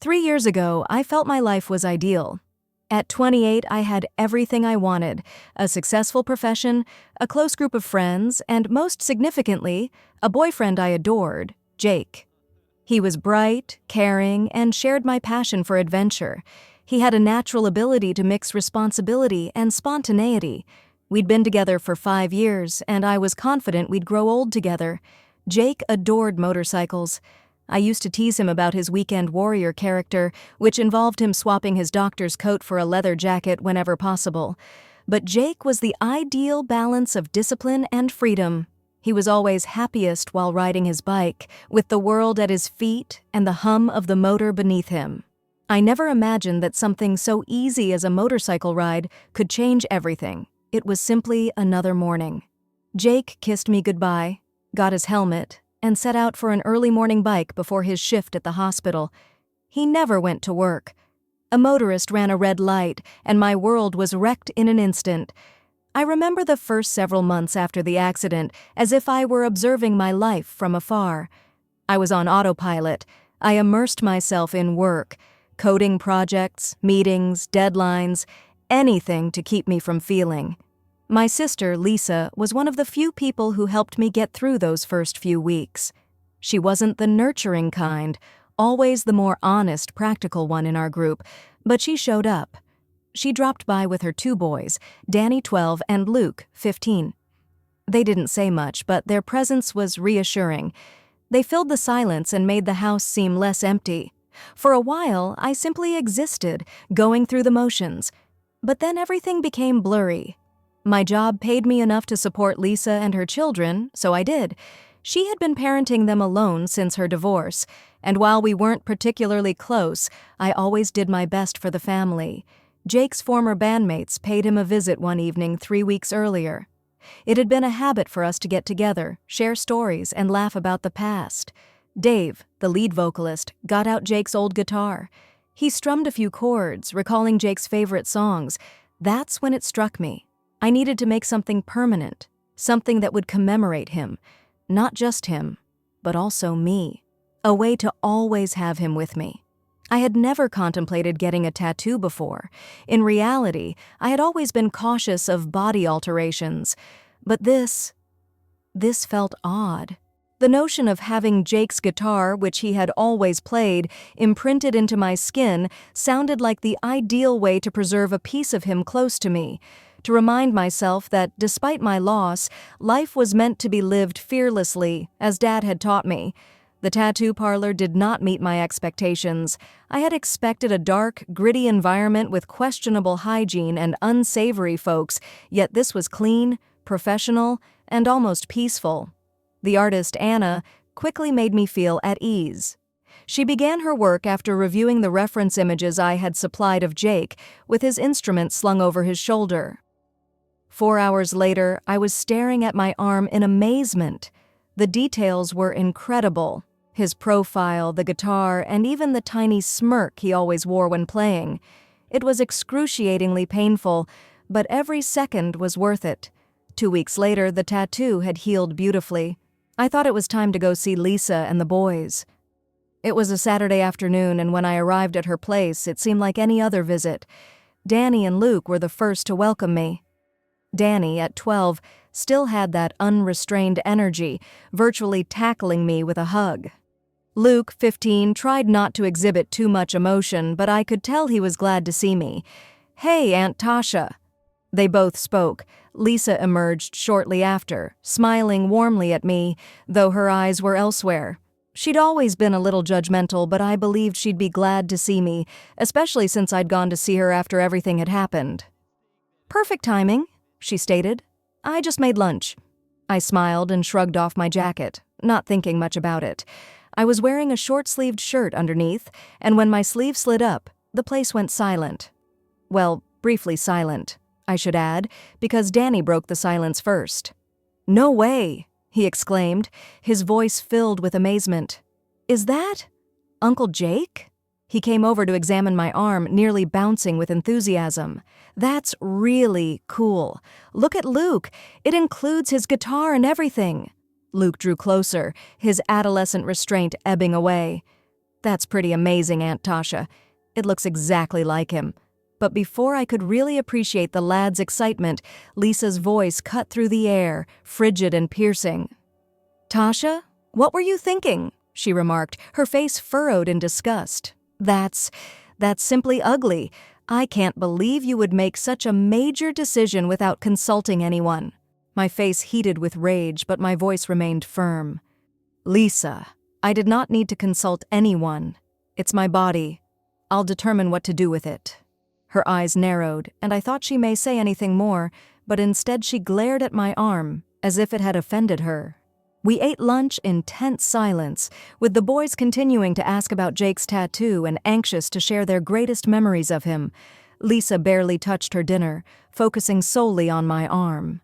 3 years ago, I felt my life was ideal. At 28, I had everything I wanted: a successful profession, a close group of friends, and most significantly, a boyfriend I adored, Jake. He was bright, caring, and shared my passion for adventure. He had a natural ability to mix responsibility and spontaneity. We'd been together for 5 years, and I was confident we'd grow old together. Jake adored motorcycles. I used to tease him about his weekend warrior character, which involved him swapping his doctor's coat for a leather jacket whenever possible. But Jake was the ideal balance of discipline and freedom. He was always happiest while riding his bike, with the world at his feet and the hum of the motor beneath him. I never imagined that something so easy as a motorcycle ride could change everything. It was simply another morning. Jake kissed me goodbye, got his helmet, and set out for an early morning bike before his shift at the hospital. He never went to work. A motorist ran a red light, and my world was wrecked in an instant. I remember the first several months after the accident as if I were observing my life from afar. I was on autopilot. I immersed myself in work, coding projects, meetings, deadlines, anything to keep me from feeling. My sister, Lisa, was one of the few people who helped me get through those first few weeks. She wasn't the nurturing kind, always the more honest, practical one in our group, but she showed up. She dropped by with her 2 boys, Danny, 12, and Luke, 15. They didn't say much, but their presence was reassuring. They filled the silence and made the house seem less empty. For a while, I simply existed, going through the motions. But then everything became blurry. My job paid me enough to support Lisa and her children, so I did. She had been parenting them alone since her divorce, and while we weren't particularly close, I always did my best for the family. Jake's former bandmates paid him a visit one evening 3 weeks earlier. It had been a habit for us to get together, share stories, and laugh about the past. Dave, the lead vocalist, got out Jake's old guitar. He strummed a few chords, recalling Jake's favorite songs. That's when it struck me. I needed to make something permanent, something that would commemorate him. Not just him, but also me. A way to always have him with me. I had never contemplated getting a tattoo before. In reality, I had always been cautious of body alterations. But this felt odd. The notion of having Jake's guitar, which he had always played, imprinted into my skin sounded like the ideal way to preserve a piece of him close to me. To remind myself that, despite my loss, life was meant to be lived fearlessly, as Dad had taught me. The tattoo parlor did not meet my expectations. I had expected a dark, gritty environment with questionable hygiene and unsavory folks, yet this was clean, professional, and almost peaceful. The artist, Anna, quickly made me feel at ease. She began her work after reviewing the reference images I had supplied of Jake, with his instrument slung over his shoulder. 4 hours later, I was staring at my arm in amazement. The details were incredible. His profile, the guitar, and even the tiny smirk he always wore when playing. It was excruciatingly painful, but every second was worth it. 2 weeks later, the tattoo had healed beautifully. I thought it was time to go see Lisa and the boys. It was a Saturday afternoon, and when I arrived at her place, it seemed like any other visit. Danny and Luke were the first to welcome me. Danny, at 12, still had that unrestrained energy, virtually tackling me with a hug. Luke, 15, tried not to exhibit too much emotion, but I could tell he was glad to see me. "Hey, Aunt Tasha." They both spoke. Lisa emerged shortly after, smiling warmly at me, though her eyes were elsewhere. She'd always been a little judgmental, but I believed she'd be glad to see me, especially since I'd gone to see her after everything had happened. "Perfect timing," she stated. "I just made lunch." I smiled and shrugged off my jacket, not thinking much about it. I was wearing a short-sleeved shirt underneath, and when my sleeve slid up, the place went silent. Well, briefly silent, I should add, because Danny broke the silence first. "No way!" he exclaimed, his voice filled with amazement. "Is that Uncle Jake?" He came over to examine my arm, nearly bouncing with enthusiasm. "That's really cool. Look at Luke. It includes his guitar and everything." Luke drew closer, his adolescent restraint ebbing away. That's pretty amazing, Aunt Tasha. It looks exactly like him. But before I could really appreciate the lad's excitement, Lisa's voice cut through the air, frigid and piercing. "Tasha, what were you thinking?" she remarked, her face furrowed in disgust. That's simply ugly. I can't believe you would make such a major decision without consulting anyone." My face heated with rage, but my voice remained firm. "Lisa, I did not need to consult anyone. It's my body. I'll determine what to do with it." Her eyes narrowed, and I thought she may say anything more, but instead she glared at my arm, as if it had offended her. We ate lunch in tense silence, with the boys continuing to ask about Jake's tattoo and anxious to share their greatest memories of him. Lisa barely touched her dinner, focusing solely on my arm.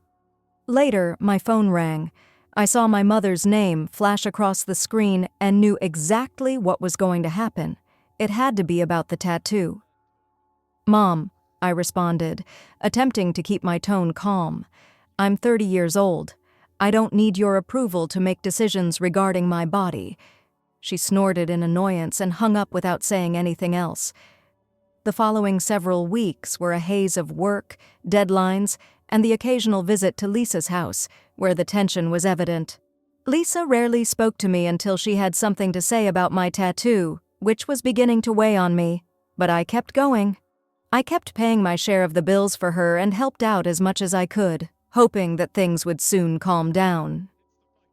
Later, my phone rang. I saw my mother's name flash across the screen and knew exactly what was going to happen. It had to be about the tattoo. "Mom," I responded, attempting to keep my tone calm. "I'm 30 years old. I don't need your approval to make decisions regarding my body." She snorted in annoyance and hung up without saying anything else. The following several weeks were a haze of work, deadlines, and the occasional visit to Lisa's house, where the tension was evident. Lisa rarely spoke to me until she had something to say about my tattoo, which was beginning to weigh on me, but I kept going. I kept paying my share of the bills for her and helped out as much as I could, hoping that things would soon calm down.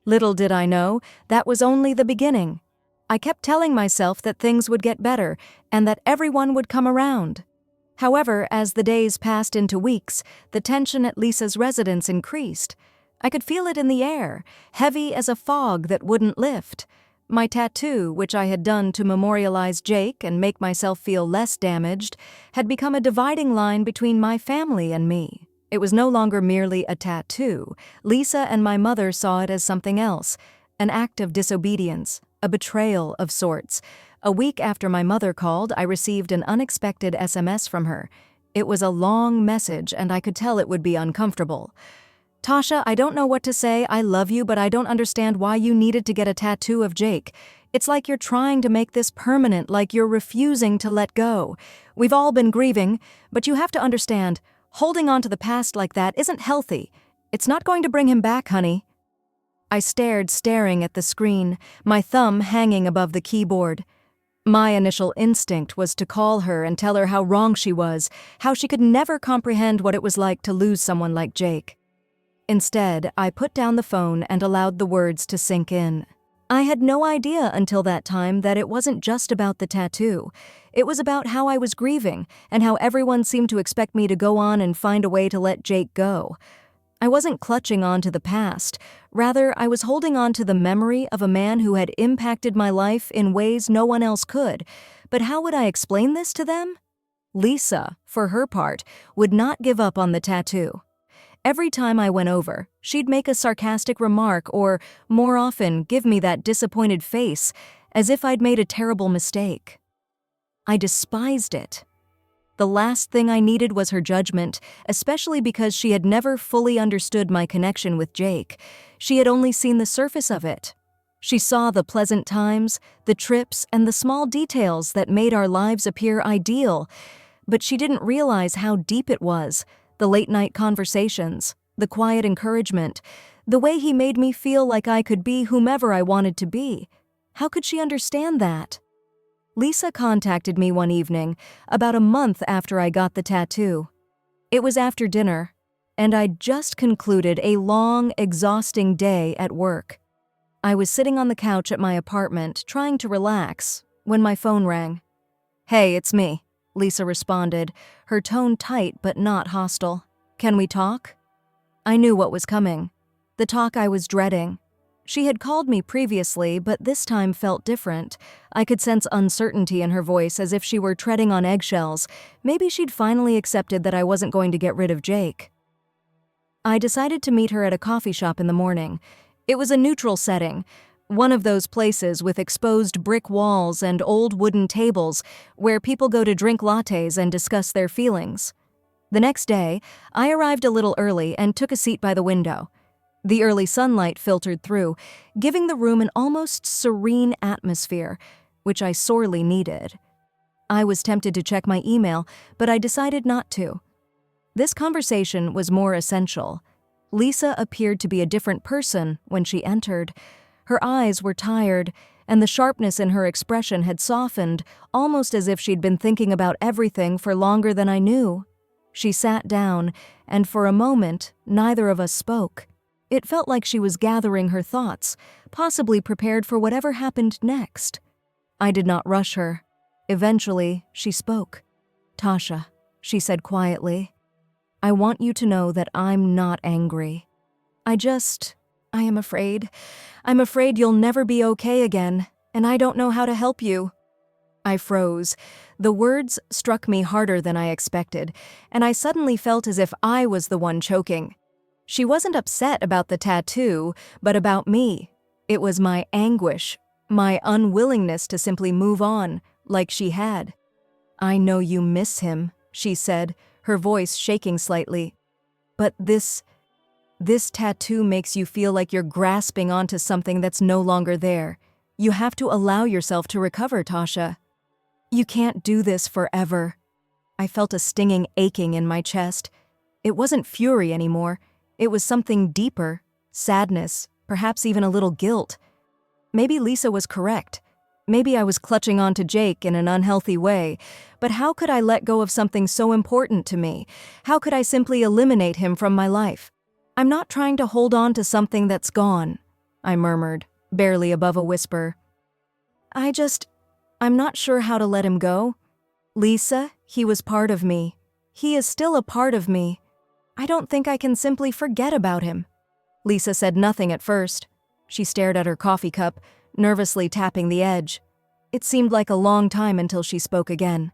Little did I know, that was only the beginning. I kept telling myself that things would get better and that everyone would come around. However, as the days passed into weeks, the tension at Lisa's residence increased. I could feel it in the air, heavy as a fog that wouldn't lift. My tattoo, which I had done to memorialize Jake and make myself feel less damaged, had become a dividing line between my family and me. It was no longer merely a tattoo. Lisa and my mother saw it as something else, an act of disobedience, a betrayal of sorts. A week after my mother called, I received an unexpected SMS from her. It was a long message, and I could tell it would be uncomfortable. "Tasha, I don't know what to say. I love you, but I don't understand why you needed to get a tattoo of Jake. It's like you're trying to make this permanent, like you're refusing to let go. We've all been grieving, but you have to understand, holding on to the past like that isn't healthy. It's not going to bring him back, honey." I staring at the screen, my thumb hanging above the keyboard. My initial instinct was to call her and tell her how wrong she was, how she could never comprehend what it was like to lose someone like Jake. Instead, I put down the phone and allowed the words to sink in. I had no idea until that time that it wasn't just about the tattoo. It was about how I was grieving and how everyone seemed to expect me to go on and find a way to let Jake go. I wasn't clutching on to the past. Rather, I was holding on to the memory of a man who had impacted my life in ways no one else could. But how would I explain this to them? Lisa, for her part, would not give up on the tattoo. Every time I went over, she'd make a sarcastic remark or, more often, give me that disappointed face, as if I'd made a terrible mistake. I despised it. The last thing I needed was her judgment, especially because she had never fully understood my connection with Jake. She had only seen the surface of it. She saw the pleasant times, the trips, and the small details that made our lives appear ideal, but she didn't realize how deep it was. The late-night conversations, the quiet encouragement, the way he made me feel like I could be whomever I wanted to be. How could she understand that? Lisa contacted me one evening, about a month after I got the tattoo. It was after dinner, and I'd just concluded a long, exhausting day at work. I was sitting on the couch at my apartment, trying to relax, when my phone rang. "Hey, it's me," Lisa responded, her tone tight but not hostile. "Can we talk?" I knew what was coming. The talk I was dreading. She had called me previously, but this time felt different. I could sense uncertainty in her voice, as if she were treading on eggshells. Maybe she'd finally accepted that I wasn't going to get rid of Jake. I decided to meet her at a coffee shop in the morning. It was a neutral setting, one of those places with exposed brick walls and old wooden tables where people go to drink lattes and discuss their feelings. The next day, I arrived a little early and took a seat by the window. The early sunlight filtered through, giving the room an almost serene atmosphere. which I sorely needed. I was tempted to check my email, but I decided not to. This conversation was more essential. Lisa appeared to be a different person when she entered. Her eyes were tired, and the sharpness in her expression had softened, almost as if she'd been thinking about everything for longer than I knew. She sat down, and for a moment, neither of us spoke. It felt like she was gathering her thoughts, possibly prepared for whatever happened next. I did not rush her. Eventually, she spoke. "Tasha," she said quietly, "I want you to know that I'm not angry. I am afraid. I'm afraid you'll never be okay again, and I don't know how to help you." I froze. The words struck me harder than I expected, and I suddenly felt as if I was the one choking. She wasn't upset about the tattoo, but about me. It was my anguish, my unwillingness to simply move on, like she had. "I know you miss him," she said, her voice shaking slightly. "But this tattoo makes you feel like you're grasping onto something that's no longer there. You have to allow yourself to recover, Tasha. You can't do this forever." I felt a stinging aching in my chest. It wasn't fury anymore. It was something deeper, sadness, perhaps even a little guilt. Maybe Lisa was correct. Maybe I was clutching on to Jake in an unhealthy way, but how could I let go of something so important to me? How could I simply eliminate him from my life? "I'm not trying to hold on to something that's gone," I murmured, barely above a whisper. I'm not sure how to let him go. Lisa, he was part of me. He is still a part of me. I don't think I can simply forget about him." Lisa said nothing at first. She stared at her coffee cup, nervously tapping the edge. It seemed like a long time until she spoke again.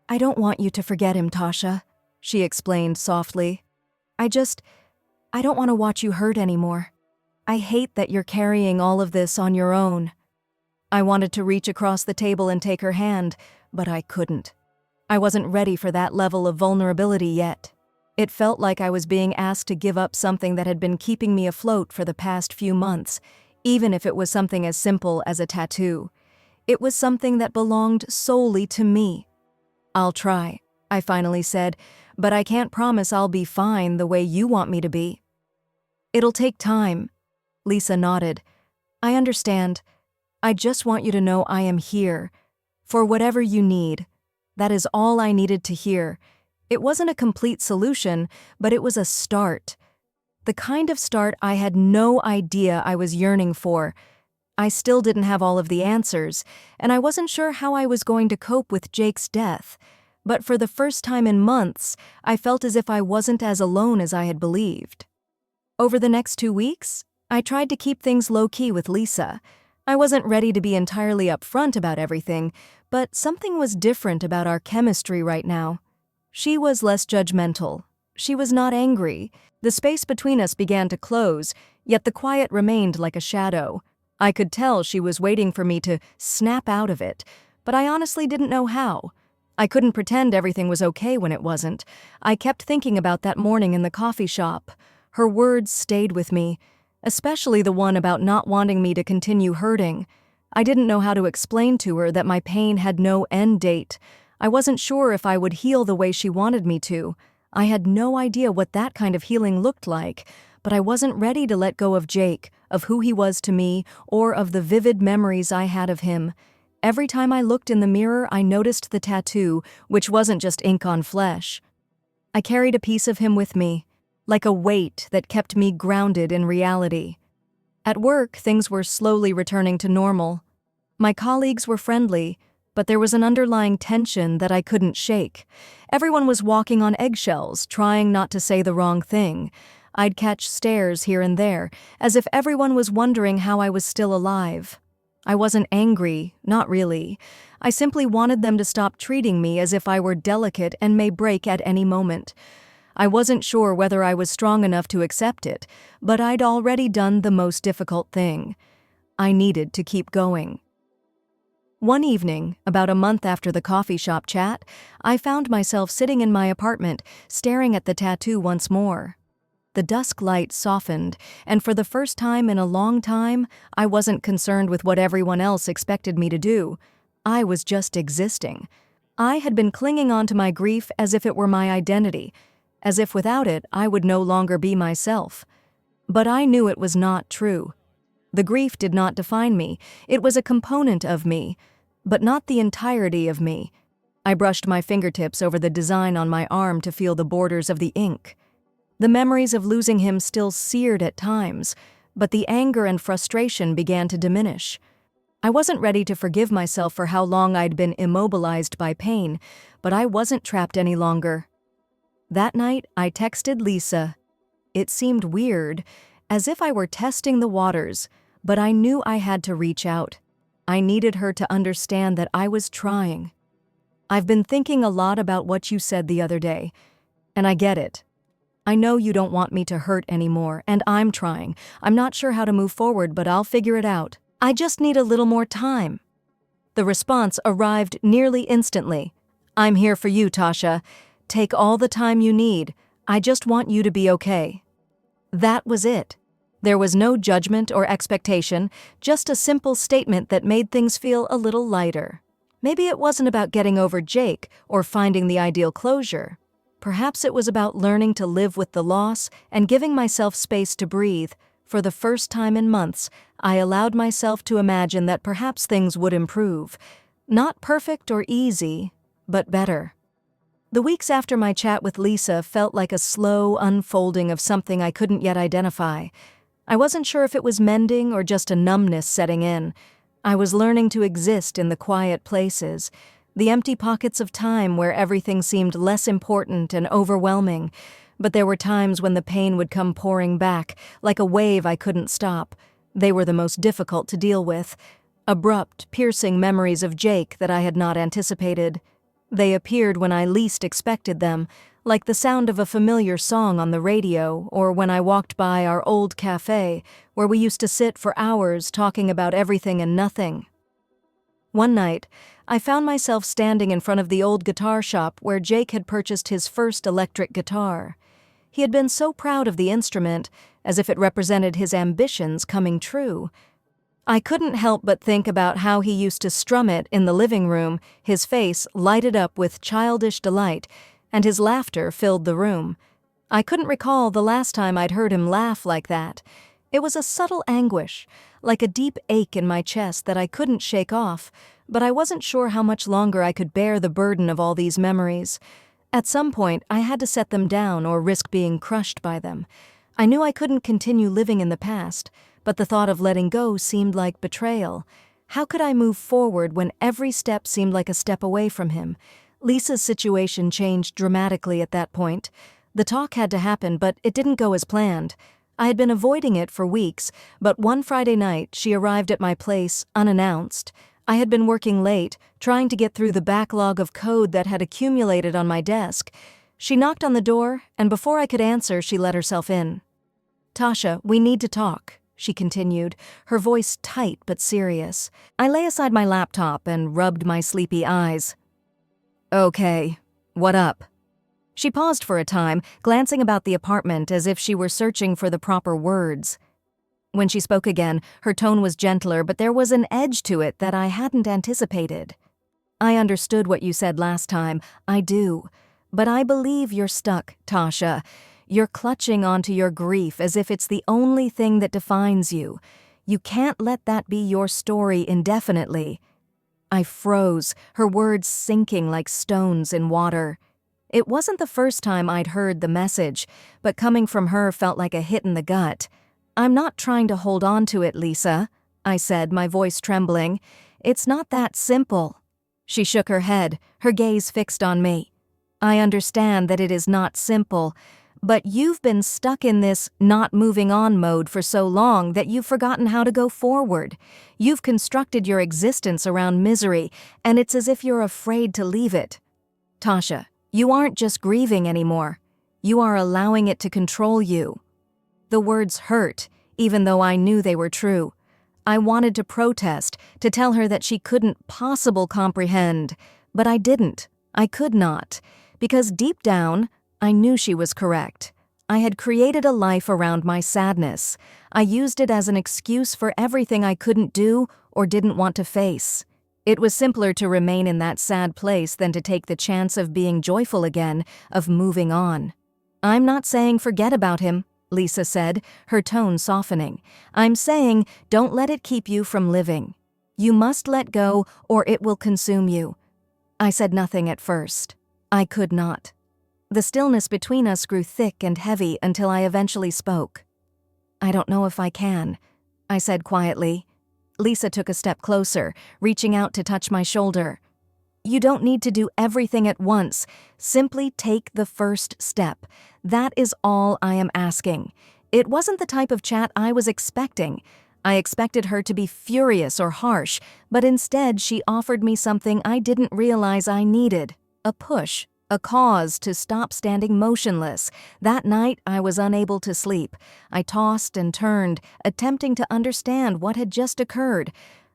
"I don't want you to forget him, Tasha," she explained softly. I don't want to watch you hurt anymore. I hate that you're carrying all of this on your own." I wanted to reach across the table and take her hand, but I couldn't. I wasn't ready for that level of vulnerability yet. It felt like I was being asked to give up something that had been keeping me afloat for the past few months, even if it was something as simple as a tattoo. It was something that belonged solely to me. "I'll try," I finally said, "but I can't promise I'll be fine the way you want me to be." "It'll take time." Lisa nodded. "I understand. I just want you to know I am here. For whatever you need." That is all I needed to hear. It wasn't a complete solution, but it was a start. The kind of start I had no idea I was yearning for. I still didn't have all of the answers, and I wasn't sure how I was going to cope with Jake's death. But for the first time in months, I felt as if I wasn't as alone as I had believed. Over the next 2 weeks, I tried to keep things low-key with Lisa. I wasn't ready to be entirely upfront about everything, but something was different about our chemistry right now. She was less judgmental. She was not angry. The space between us began to close, yet the quiet remained like a shadow. I could tell she was waiting for me to snap out of it, but I honestly didn't know how. I couldn't pretend everything was okay when it wasn't. I kept thinking about that morning in the coffee shop. Her words stayed with me, especially the one about not wanting me to continue hurting. I didn't know how to explain to her that my pain had no end date. I wasn't sure if I would heal the way she wanted me to. I had no idea what that kind of healing looked like, but I wasn't ready to let go of Jake, of who he was to me, or of the vivid memories I had of him. Every time I looked in the mirror, I noticed the tattoo, which wasn't just ink on flesh. I carried a piece of him with me, like a weight that kept me grounded in reality. At work, things were slowly returning to normal. My colleagues were friendly, but there was an underlying tension that I couldn't shake. Everyone was walking on eggshells, trying not to say the wrong thing. I'd catch stares here and there, as if everyone was wondering how I was still alive. I wasn't angry, not really. I simply wanted them to stop treating me as if I were delicate and may break at any moment. I wasn't sure whether I was strong enough to accept it, but I'd already done the most difficult thing. I needed to keep going. One evening, about a month after the coffee shop chat, I found myself sitting in my apartment, staring at the tattoo once more. The dusk light softened, and for the first time in a long time, I wasn't concerned with what everyone else expected me to do. I was just existing. I had been clinging on to my grief as if it were my identity, as if without it I would no longer be myself. But I knew it was not true. The grief did not define me. It was a component of me, but not the entirety of me. I brushed my fingertips over the design on my arm to feel the borders of the ink. The memories of losing him still seared at times, but the anger and frustration began to diminish. I wasn't ready to forgive myself for how long I'd been immobilized by pain, but I wasn't trapped any longer. That night, I texted Lisa. It seemed weird, as if I were testing the waters, but I knew I had to reach out. I needed her to understand that I was trying. I've been thinking a lot about what you said the other day, and I get it. I know you don't want me to hurt anymore, and I'm trying. I'm not sure how to move forward, but I'll figure it out. I just need a little more time. The response arrived nearly instantly. I'm here for you, Tasha. Take all the time you need. I just want you to be okay. That was it. There was no judgment or expectation, just a simple statement that made things feel a little lighter. Maybe it wasn't about getting over Jake or finding the ideal closure. Perhaps it was about learning to live with the loss and giving myself space to breathe. For the first time in months, I allowed myself to imagine that perhaps things would improve. Not perfect or easy, but better. The weeks after my chat with Lisa felt like a slow unfolding of something I couldn't yet identify. I wasn't sure if it was mending or just a numbness setting in. I was learning to exist in the quiet places, the empty pockets of time where everything seemed less important and overwhelming. But there were times when the pain would come pouring back, like a wave I couldn't stop. They were the most difficult to deal with. Abrupt, piercing memories of Jake that I had not anticipated. They appeared when I least expected them, like the sound of a familiar song on the radio, or when I walked by our old cafe, where we used to sit for hours talking about everything and nothing. One night, I found myself standing in front of the old guitar shop where Jake had purchased his first electric guitar. He had been so proud of the instrument, as if it represented his ambitions coming true. I couldn't help but think about how he used to strum it in the living room, his face lighted up with childish delight, and his laughter filled the room. I couldn't recall the last time I'd heard him laugh like that. It was a subtle anguish, like a deep ache in my chest that I couldn't shake off, but I wasn't sure how much longer I could bear the burden of all these memories. At some point, I had to set them down or risk being crushed by them. I knew I couldn't continue living in the past, but the thought of letting go seemed like betrayal. How could I move forward when every step seemed like a step away from him? Lisa's situation changed dramatically at that point. The talk had to happen, but it didn't go as planned. I had been avoiding it for weeks, but one Friday night she arrived at my place unannounced. I had been working late, trying to get through the backlog of code that had accumulated on my desk. She knocked on the door, and before I could answer, she let herself in. "Tasha, we need to talk," she continued, her voice tight but serious. I lay aside my laptop and rubbed my sleepy eyes. "Okay, what up?" She paused for a time, glancing about the apartment as if she were searching for the proper words. When she spoke again, her tone was gentler, but there was an edge to it that I hadn't anticipated. "I understood what you said last time, I do. But I believe you're stuck, Tasha. You're clutching onto your grief as if it's the only thing that defines you. You can't let that be your story indefinitely." I froze, her words sinking like stones in water. It wasn't the first time I'd heard the message, but coming from her felt like a hit in the gut. "I'm not trying to hold on to it, Lisa," I said, my voice trembling. "It's not that simple." She shook her head, her gaze fixed on me. "I understand that it is not simple, but you've been stuck in this not moving on mode for so long that you've forgotten how to go forward. You've constructed your existence around misery, and it's as if you're afraid to leave it. Tasha, you aren't just grieving anymore. You are allowing it to control you." The words hurt, even though I knew they were true. I wanted to protest, to tell her that she couldn't possibly comprehend, but I didn't. I could not, because deep down, I knew she was correct. I had created a life around my sadness. I used it as an excuse for everything I couldn't do or didn't want to face. It was simpler to remain in that sad place than to take the chance of being joyful again, of moving on. "I'm not saying forget about him," Lisa said, her tone softening. "I'm saying don't let it keep you from living. You must let go or it will consume you." I said nothing at first. I could not. The stillness between us grew thick and heavy until I eventually spoke. "I don't know if I can," I said quietly. Lisa took a step closer, reaching out to touch my shoulder. "You don't need to do everything at once. Simply take the first step. That is all I am asking." It wasn't the type of chat I was expecting. I expected her to be furious or harsh, but instead she offered me something I didn't realize I needed: a push, a cause to stop standing motionless. That night, I was unable to sleep. I tossed and turned, attempting to understand what had just occurred.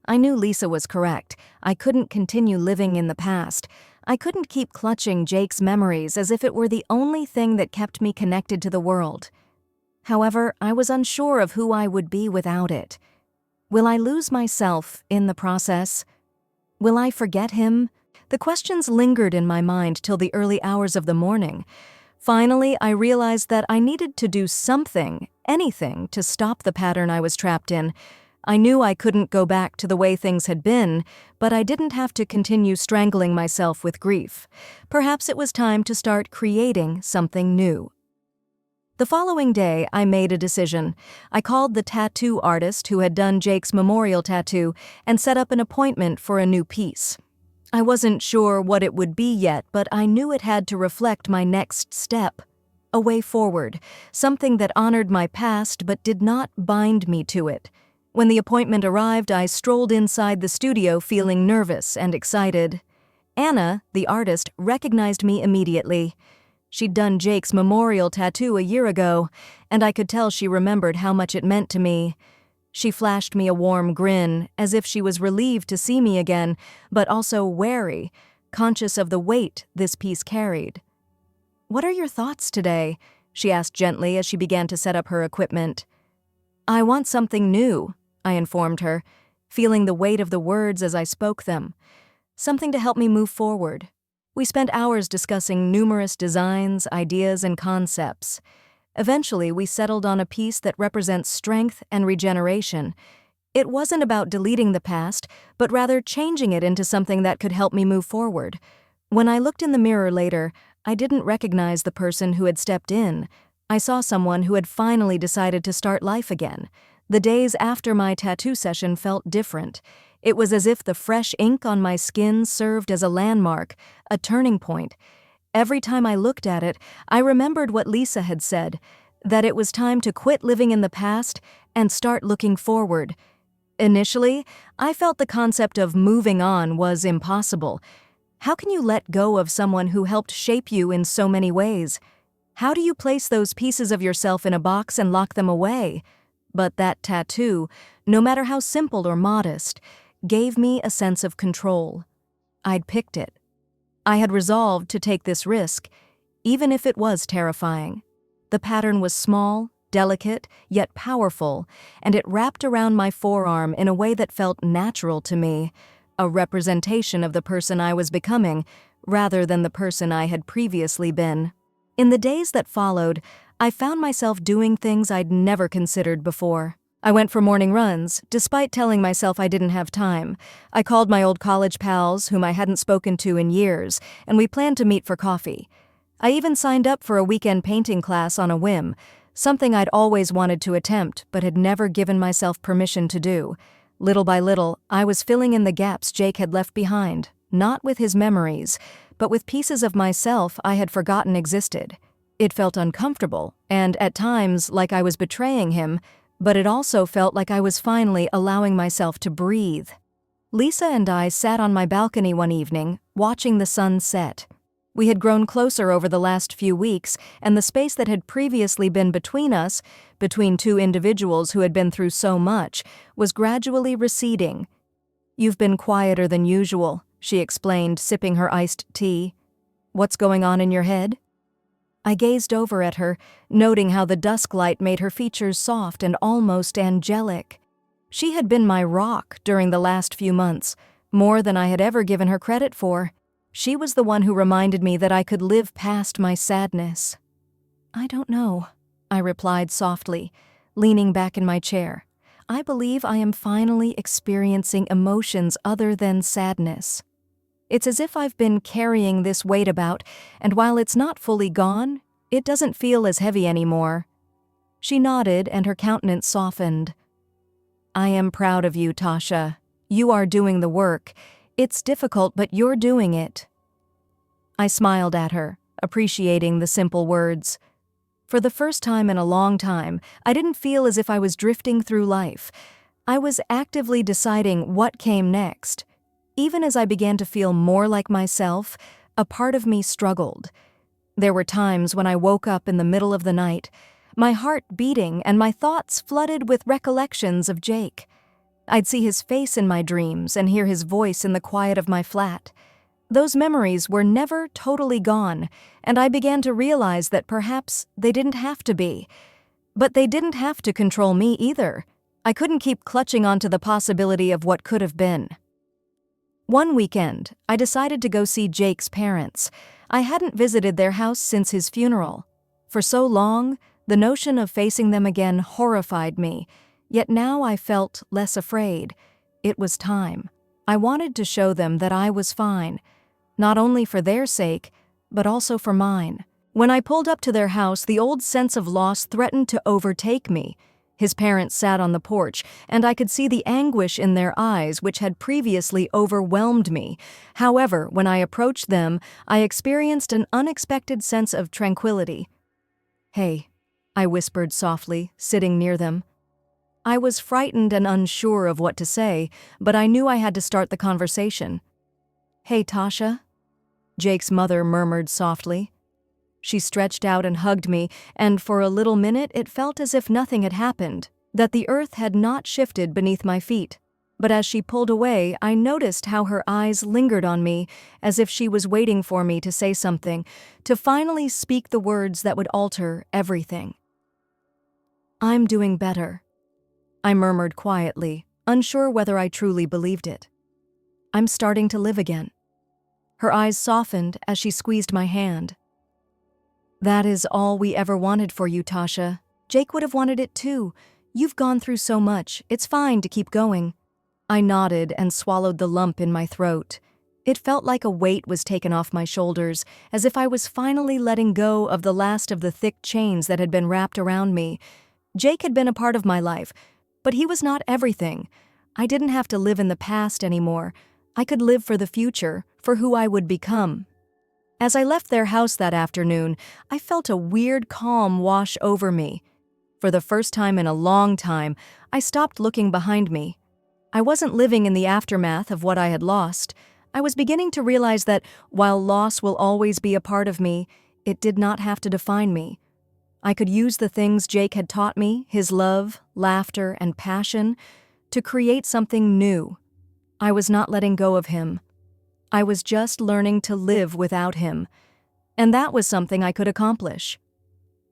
I knew Lisa was correct. I couldn't continue living in the past. I couldn't keep clutching Jake's memories as if it were the only thing that kept me connected to the world. However, I was unsure of who I would be without it. Will I lose myself in the process? Will I forget him? The questions lingered in my mind till the early hours of the morning. Finally, I realized that I needed to do something, anything, to stop the pattern I was trapped in. I knew I couldn't go back to the way things had been, but I didn't have to continue strangling myself with grief. Perhaps it was time to start creating something new. The following day, I made a decision. I called the tattoo artist who had done Jake's memorial tattoo and set up an appointment for a new piece. I wasn't sure what it would be yet, but I knew it had to reflect my next step. A way forward, something that honored my past but did not bind me to it. When the appointment arrived, I strolled inside the studio feeling nervous and excited. Anna, the artist, recognized me immediately. She'd done Jake's memorial tattoo a year ago, and I could tell she remembered how much it meant to me. She flashed me a warm grin, as if she was relieved to see me again, but also wary, conscious of the weight this piece carried. "What are your thoughts today?" she asked gently as she began to set up her equipment. "I want something new," I informed her, feeling the weight of the words as I spoke them. Something to help me move forward. We spent hours discussing numerous designs, ideas, and concepts. Eventually, we settled on a piece that represents strength and regeneration. It wasn't about deleting the past, but rather changing it into something that could help me move forward. When I looked in the mirror later, I didn't recognize the person who had stepped in. I saw someone who had finally decided to start life again. The days after my tattoo session felt different. It was as if the fresh ink on my skin served as a landmark, a turning point. Every time I looked at it, I remembered what Lisa had said, that it was time to quit living in the past and start looking forward. Initially, I felt the concept of moving on was impossible. How can you let go of someone who helped shape you in so many ways? How do you place those pieces of yourself in a box and lock them away? But that tattoo, no matter how simple or modest, gave me a sense of control. I'd picked it. I had resolved to take this risk, even if it was terrifying. The pattern was small, delicate, yet powerful, and it wrapped around my forearm in a way that felt natural to me, a representation of the person I was becoming, rather than the person I had previously been. In the days that followed, I found myself doing things I'd never considered before. I went for morning runs, despite telling myself I didn't have time. I called my old college pals, whom I hadn't spoken to in years, and we planned to meet for coffee. I even signed up for a weekend painting class on a whim, something I'd always wanted to attempt but had never given myself permission to do. Little by little, I was filling in the gaps Jake had left behind, not with his memories, but with pieces of myself I had forgotten existed. It felt uncomfortable, and at times like I was betraying him, but it also felt like I was finally allowing myself to breathe. Lisa and I sat on my balcony one evening, watching the sun set. We had grown closer over the last few weeks, and the space that had previously been between us, between two individuals who had been through so much, was gradually receding. "You've been quieter than usual," she explained, sipping her iced tea. "What's going on in your head?" I gazed over at her, noting how the dusk light made her features soft and almost angelic. She had been my rock during the last few months, more than I had ever given her credit for. She was the one who reminded me that I could live past my sadness. "I don't know," I replied softly, leaning back in my chair. "I believe I am finally experiencing emotions other than sadness. It's as if I've been carrying this weight about, and while it's not fully gone, it doesn't feel as heavy anymore." She nodded and her countenance softened. "I am proud of you, Tasha. You are doing the work. It's difficult, but you're doing it." I smiled at her, appreciating the simple words. For the first time in a long time, I didn't feel as if I was drifting through life. I was actively deciding what came next. Even as I began to feel more like myself, a part of me struggled. There were times when I woke up in the middle of the night, my heart beating and my thoughts flooded with recollections of Jake. I'd see his face in my dreams and hear his voice in the quiet of my flat. Those memories were never totally gone, and I began to realize that perhaps they didn't have to be. But they didn't have to control me either. I couldn't keep clutching onto the possibility of what could have been. One weekend, I decided to go see Jake's parents. I hadn't visited their house since his funeral. For so long, the notion of facing them again horrified me, yet now I felt less afraid. It was time. I wanted to show them that I was fine, not only for their sake, but also for mine. When I pulled up to their house, the old sense of loss threatened to overtake me. His parents sat on the porch, and I could see the anguish in their eyes which had previously overwhelmed me. However, when I approached them, I experienced an unexpected sense of tranquility. "Hey," I whispered softly, sitting near them. I was frightened and unsure of what to say, but I knew I had to start the conversation. "Hey, Tasha," Jake's mother murmured softly. She stretched out and hugged me, and for a little minute it felt as if nothing had happened, that the earth had not shifted beneath my feet. But as she pulled away, I noticed how her eyes lingered on me, as if she was waiting for me to say something, to finally speak the words that would alter everything. "I'm doing better," I murmured quietly, unsure whether I truly believed it. "I'm starting to live again." Her eyes softened as she squeezed my hand. "That is all we ever wanted for you, Tasha. Jake would have wanted it too. You've gone through so much, it's fine to keep going." I nodded and swallowed the lump in my throat. It felt like a weight was taken off my shoulders, as if I was finally letting go of the last of the thick chains that had been wrapped around me. Jake had been a part of my life, but he was not everything. I didn't have to live in the past anymore. I could live for the future, for who I would become. As I left their house that afternoon, I felt a weird calm wash over me. For the first time in a long time, I stopped looking behind me. I wasn't living in the aftermath of what I had lost. I was beginning to realize that while loss will always be a part of me, it did not have to define me. I could use the things Jake had taught me, his love, laughter, and passion, to create something new. I was not letting go of him. I was just learning to live without him, and that was something I could accomplish.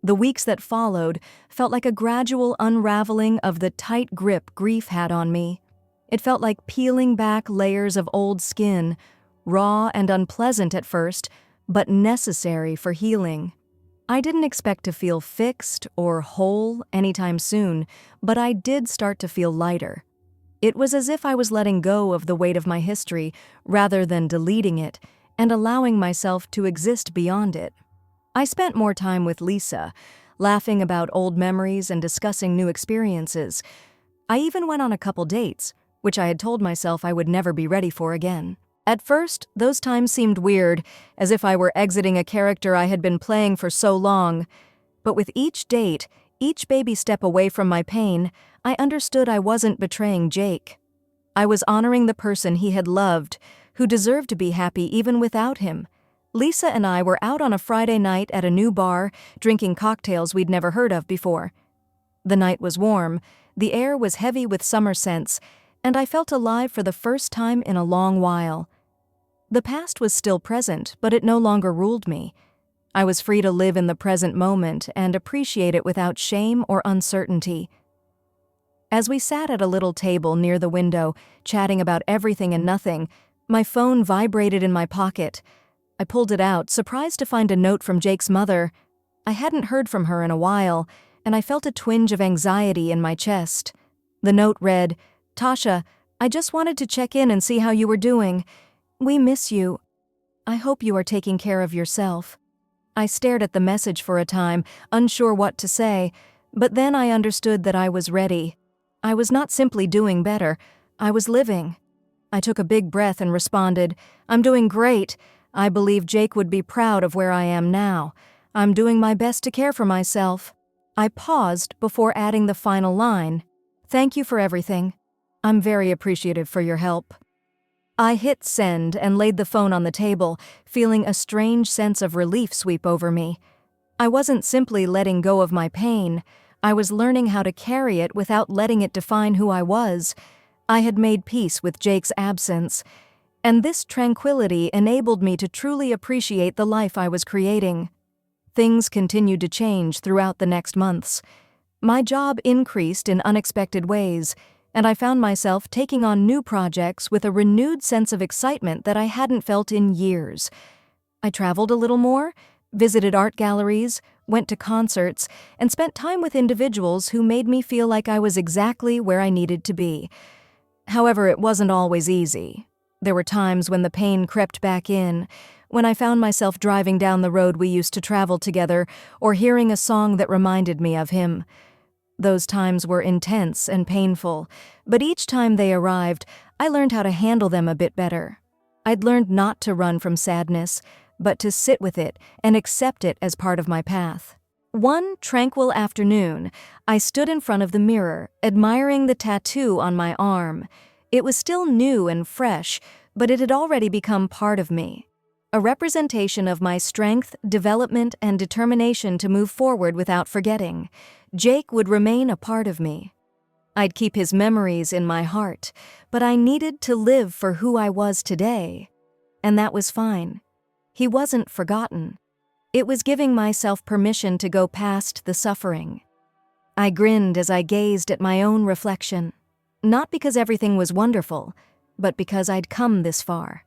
The weeks that followed felt like a gradual unraveling of the tight grip grief had on me. It felt like peeling back layers of old skin, raw and unpleasant at first, but necessary for healing. I didn't expect to feel fixed or whole anytime soon, but I did start to feel lighter. It was as if I was letting go of the weight of my history rather than deleting it and allowing myself to exist beyond it. I spent more time with Lisa, laughing about old memories and discussing new experiences. I even went on a couple dates, which I had told myself I would never be ready for again. At first, those times seemed weird, as if I were exiting a character I had been playing for so long. But with each date, each baby step away from my pain, I understood I wasn't betraying Jake. I was honoring the person he had loved, who deserved to be happy even without him. Lisa and I were out on a Friday night at a new bar, drinking cocktails we'd never heard of before. The night was warm, the air was heavy with summer scents, and I felt alive for the first time in a long while. The past was still present, but it no longer ruled me. I was free to live in the present moment and appreciate it without shame or uncertainty. As we sat at a little table near the window, chatting about everything and nothing, my phone vibrated in my pocket. I pulled it out, surprised to find a note from Jake's mother. I hadn't heard from her in a while, and I felt a twinge of anxiety in my chest. The note read, "Tasha, I just wanted to check in and see how you were doing. We miss you. I hope you are taking care of yourself." I stared at the message for a time, unsure what to say, but then I understood that I was ready. I was not simply doing better, I was living. I took a big breath and responded, "I'm doing great. I believe Jake would be proud of where I am now. I'm doing my best to care for myself." I paused before adding the final line, "Thank you for everything. I'm very appreciative for your help." I hit send and laid the phone on the table, feeling a strange sense of relief sweep over me. I wasn't simply letting go of my pain. I was learning how to carry it without letting it define who I was. I had made peace with Jake's absence, and this tranquility enabled me to truly appreciate the life I was creating. Things continued to change throughout the next months. My job increased in unexpected ways, and I found myself taking on new projects with a renewed sense of excitement that I hadn't felt in years. I traveled a little more, visited art galleries, went to concerts, and spent time with individuals who made me feel like I was exactly where I needed to be. However, it wasn't always easy. There were times when the pain crept back in, when I found myself driving down the road we used to travel together or hearing a song that reminded me of him. Those times were intense and painful, but each time they arrived, I learned how to handle them a bit better. I'd learned not to run from sadness, but to sit with it and accept it as part of my path. One tranquil afternoon, I stood in front of the mirror, admiring the tattoo on my arm. It was still new and fresh, but it had already become part of me. A representation of my strength, development, and determination to move forward without forgetting. Jake would remain a part of me. I'd keep his memories in my heart, but I needed to live for who I was today. And that was fine. He wasn't forgotten. It was giving myself permission to go past the suffering. I grinned as I gazed at my own reflection, not because everything was wonderful, but because I'd come this far.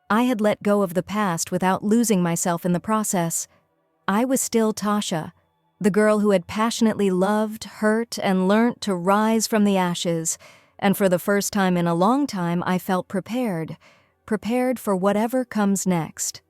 I had let go of the past without losing myself in the process. I was still Tasha, the girl who had passionately loved, hurt, and learnt to rise from the ashes, and for the first time in a long time I felt prepared for whatever comes next.